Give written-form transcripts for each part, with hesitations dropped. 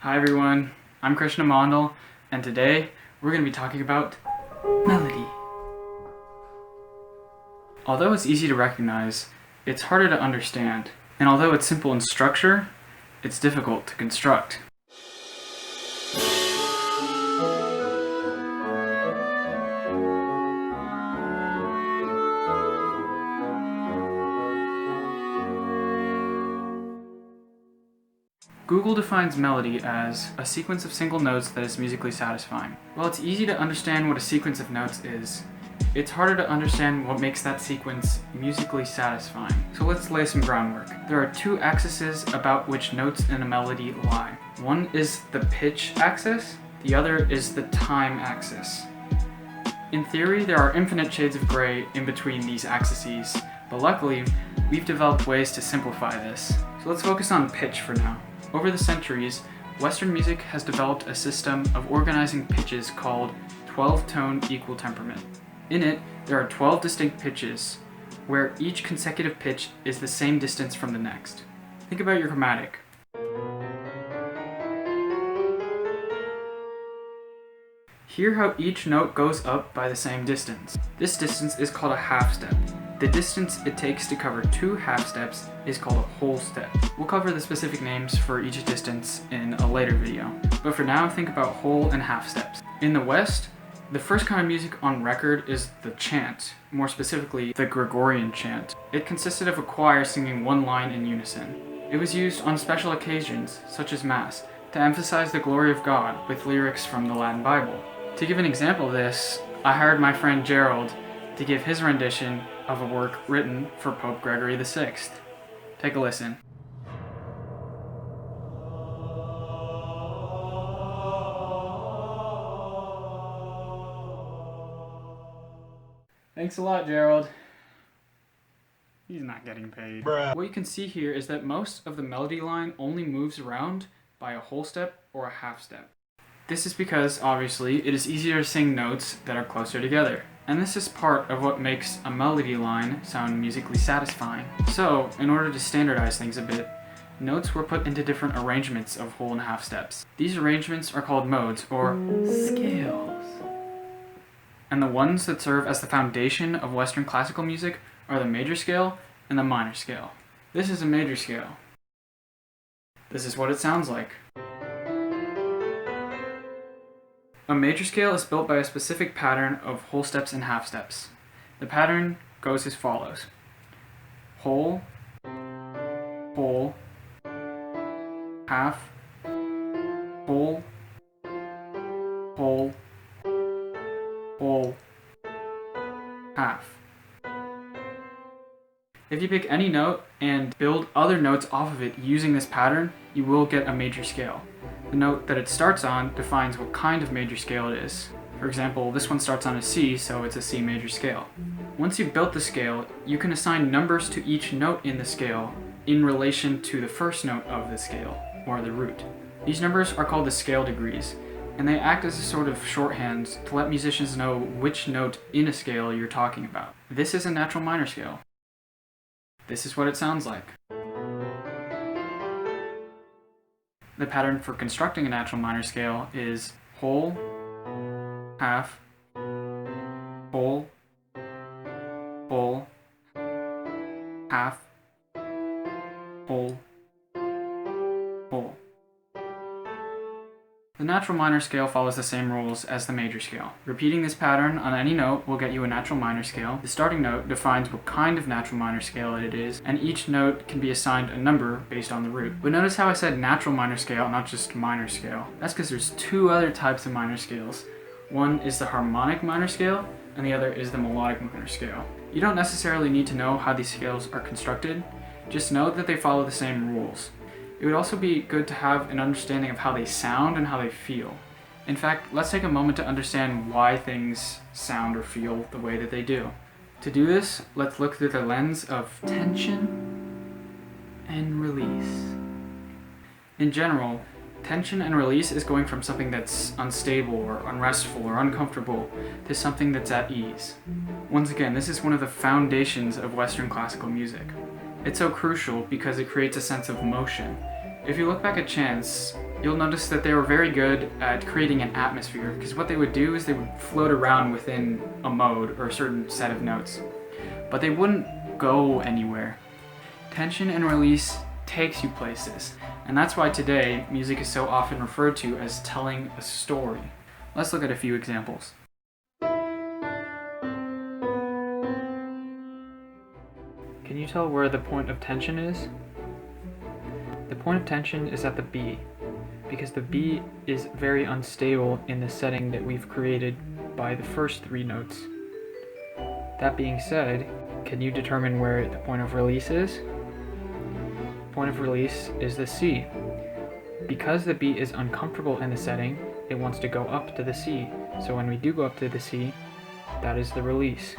Hi everyone, I'm Krishna Mandal, and today we're going to be talking about melody. Although it's easy to recognize, it's harder to understand, and although it's simple in structure, it's difficult to construct. Google defines melody as a sequence of single notes that is musically satisfying. While it's easy to understand what a sequence of notes is, it's harder to understand what makes that sequence musically satisfying. So let's lay some groundwork. There are two axes about which notes in a melody lie. One is the pitch axis, the other is the time axis. In theory, there are infinite shades of gray in between these axes, but luckily, we've developed ways to simplify this. So let's focus on pitch for now. Over the centuries, Western music has developed a system of organizing pitches called 12-tone equal temperament. In it, there are 12 distinct pitches, where each consecutive pitch is the same distance from the next. Think about your chromatic. Hear how each note goes up by the same distance. This distance is called a half step. The distance it takes to cover two half steps is called a whole step. We'll cover the specific names for each distance in a later video, but for now think about whole and half steps. In the West, the first kind of music on record is the chant, more specifically the Gregorian chant. It consisted of a choir singing one line in unison. It was used on special occasions, such as Mass, to emphasize the glory of God with lyrics from the Latin Bible. To give an example of this, I hired my friend Gerald to give his rendition of a work written for Pope Gregory VI. Take a listen. Thanks a lot, Gerald. He's not getting paid. Bruh. What you can see here is that most of the melody line only moves around by a whole step or a half step. This is because, obviously, it is easier to sing notes that are closer together. And this is part of what makes a melody line sound musically satisfying. So, in order to standardize things a bit, notes were put into different arrangements of whole and half steps. These arrangements are called modes, or scales. And the ones that serve as the foundation of Western classical music are the major scale and the minor scale. This is a major scale. This is what it sounds like. A major scale is built by a specific pattern of whole steps and half steps. The pattern goes as follows. Whole, whole, half, whole, whole, whole, half. If you pick any note and build other notes off of it using this pattern, you will get a major scale. The note that it starts on defines what kind of major scale it is. For example, this one starts on a C, so it's a C major scale. Once you've built the scale, you can assign numbers to each note in the scale in relation to the first note of the scale, or the root. These numbers are called the scale degrees, and they act as a sort of shorthand to let musicians know which note in a scale you're talking about. This is a natural minor scale. This is what it sounds like. The pattern for constructing a natural minor scale is whole, half, whole, whole, half, whole, whole. The natural minor scale follows the same rules as the major scale. Repeating this pattern on any note will get you a natural minor scale. The starting note defines what kind of natural minor scale it is, and each note can be assigned a number based on the root. But notice how I said natural minor scale, not just minor scale. That's because there's two other types of minor scales. One is the harmonic minor scale, and the other is the melodic minor scale. You don't necessarily need to know how these scales are constructed, just know that they follow the same rules. It would also be good to have an understanding of how they sound and how they feel. In fact, let's take a moment to understand why things sound or feel the way that they do. To do this, let's look through the lens of tension and release. In general, tension and release is going from something that's unstable or unrestful or uncomfortable to something that's at ease. Once again, this is one of the foundations of Western classical music. It's so crucial because it creates a sense of motion. If you look back at chants, you'll notice that they were very good at creating an atmosphere, because what they would do is they would float around within a mode or a certain set of notes, but they wouldn't go anywhere. Tension and release takes you places, and that's why today music is so often referred to as telling a story. Let's look at a few examples. Can you tell where the point of tension is? The point of tension is at the B, because the B is very unstable in the setting that we've created by the first three notes. That being said, can you determine where the point of release is? Point of release is the C. Because the B is uncomfortable in the setting, it wants to go up to the C. So when we do go up to the C, that is the release.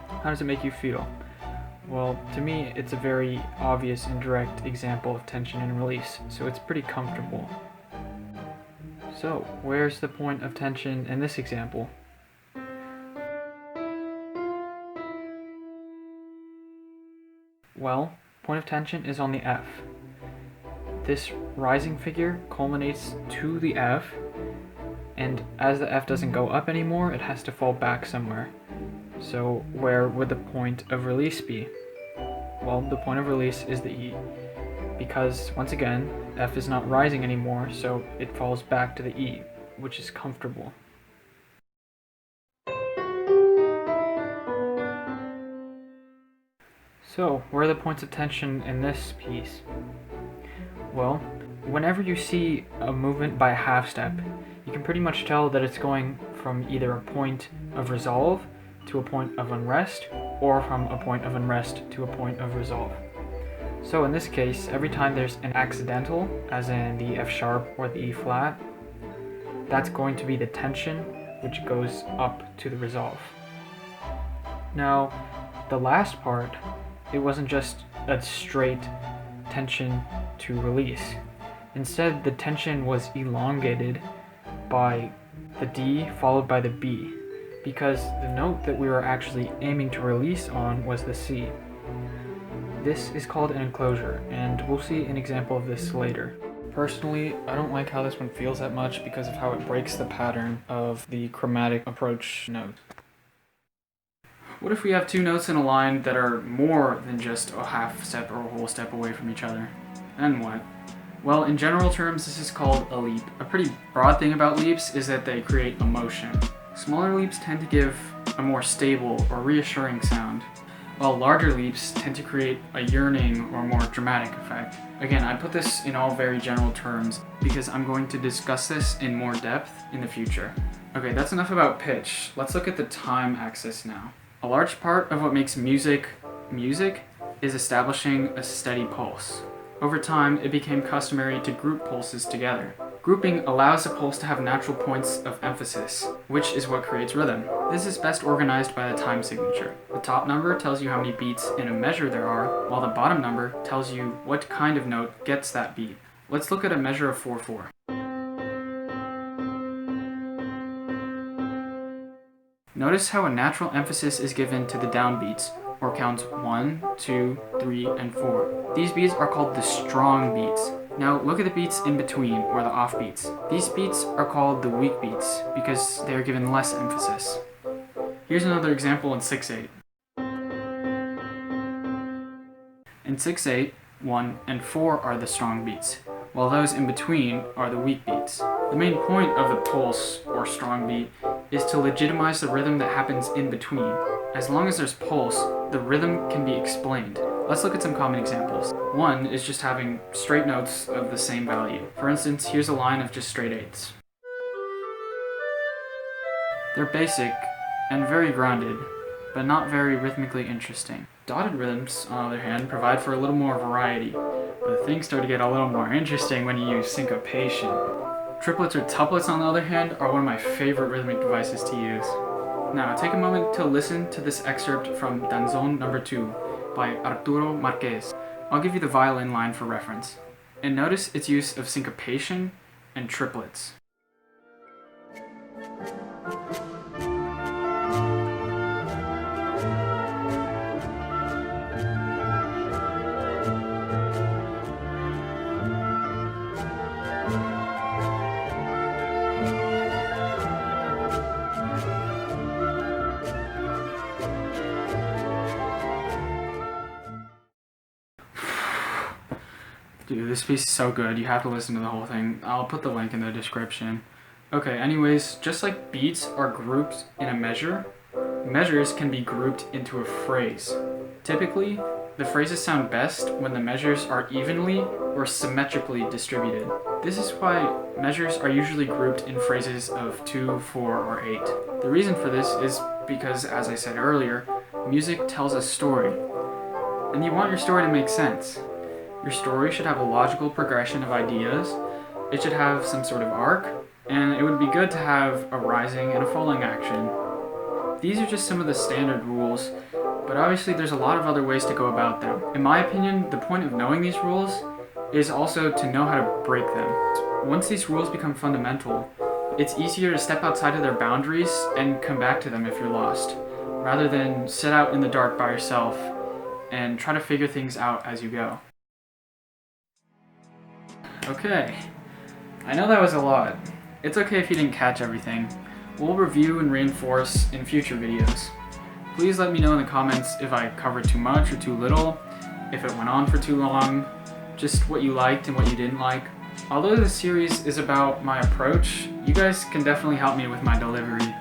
How does it make you feel? Well, to me, it's a very obvious and direct example of tension and release, so it's pretty comfortable. So, where's the point of tension in this example? Well, point of tension is on the F. This rising figure culminates to the F, and as the F doesn't go up anymore, it has to fall back somewhere. So where would the point of release be? Well, the point of release is the E, because once again, F is not rising anymore, so it falls back to the E, which is comfortable. So, where are the points of tension in this piece? Well, whenever you see a movement by a half step, you can pretty much tell that it's going from either a point of resolve to a point of unrest, or from a point of unrest to a point of resolve. So in this case, every time there's an accidental, as in the F sharp or the E flat, that's going to be the tension, which goes up to the resolve. Now, the last part, it wasn't just a straight tension to release. Instead, the tension was elongated by the D followed by the B, because the note that we were actually aiming to release on was the C. This is called an enclosure, and we'll see an example of this later. Personally, I don't like how this one feels that much because of how it breaks the pattern of the chromatic approach note. What if we have two notes in a line that are more than just a half step or a whole step away from each other? Then what? Well, in general terms, this is called a leap. A pretty broad thing about leaps is that they create a motion. Smaller leaps tend to give a more stable or reassuring sound, while larger leaps tend to create a yearning or more dramatic effect. Again, I put this in all very general terms because I'm going to discuss this in more depth in the future. Okay, that's enough about pitch. Let's look at the time axis now. A large part of what makes music is establishing a steady pulse. Over time, it became customary to group pulses together. Grouping allows a pulse to have natural points of emphasis, which is what creates rhythm. This is best organized by the time signature. The top number tells you how many beats in a measure there are, while the bottom number tells you what kind of note gets that beat. Let's look at a measure of 4/4. Notice how a natural emphasis is given to the downbeats, or counts 1, 2, 3, and 4. These beats are called the strong beats. Now look at the beats in between, or the off beats. These beats are called the weak beats because they are given less emphasis. Here's another example in 6/8. In 6/8, 1 and 4 are the strong beats, while those in between are the weak beats. The main point of the pulse, or strong beat, is to legitimize the rhythm that happens in between. As long as there's pulse, the rhythm can be explained. Let's look at some common examples. One is just having straight notes of the same value. For instance, here's a line of just straight eighths. They're basic and very grounded, but not very rhythmically interesting. Dotted rhythms, on the other hand, provide for a little more variety, but things start to get a little more interesting when you use syncopation. Triplets or tuplets, on the other hand, are one of my favorite rhythmic devices to use. Now, take a moment to listen to this excerpt from Danzon No. 2 by Arturo Marquez. I'll give you the violin line for reference. And notice its use of syncopation and triplets. Dude, this piece is so good. You have to listen to the whole thing. I'll put the link in the description. Okay, anyways, just like beats are grouped in a measure, measures can be grouped into a phrase. Typically, the phrases sound best when the measures are evenly or symmetrically distributed. This is why measures are usually grouped in phrases of 2, 4, or 8. The reason for this is because, as I said earlier, music tells a story, and you want your story to make sense. Your story should have a logical progression of ideas, it should have some sort of arc, and it would be good to have a rising and a falling action. These are just some of the standard rules, but obviously there's a lot of other ways to go about them. In my opinion, the point of knowing these rules is also to know how to break them. Once these rules become fundamental, it's easier to step outside of their boundaries and come back to them if you're lost, rather than sit out in the dark by yourself and try to figure things out as you go. Okay, I know that was a lot. It's okay if you didn't catch everything. We'll review and reinforce in future videos. Please let me know in the comments if I covered too much or too little, if it went on for too long, just what you liked and what you didn't like. Although this series is about my approach, you guys can definitely help me with my delivery,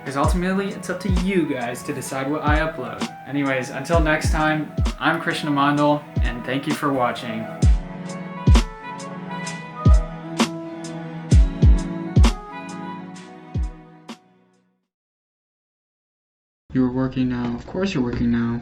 because ultimately it's up to you guys to decide what I upload. Anyways, until next time, I'm Krishna Mandal, and thank you for watching. You're working now. Of course you're working now.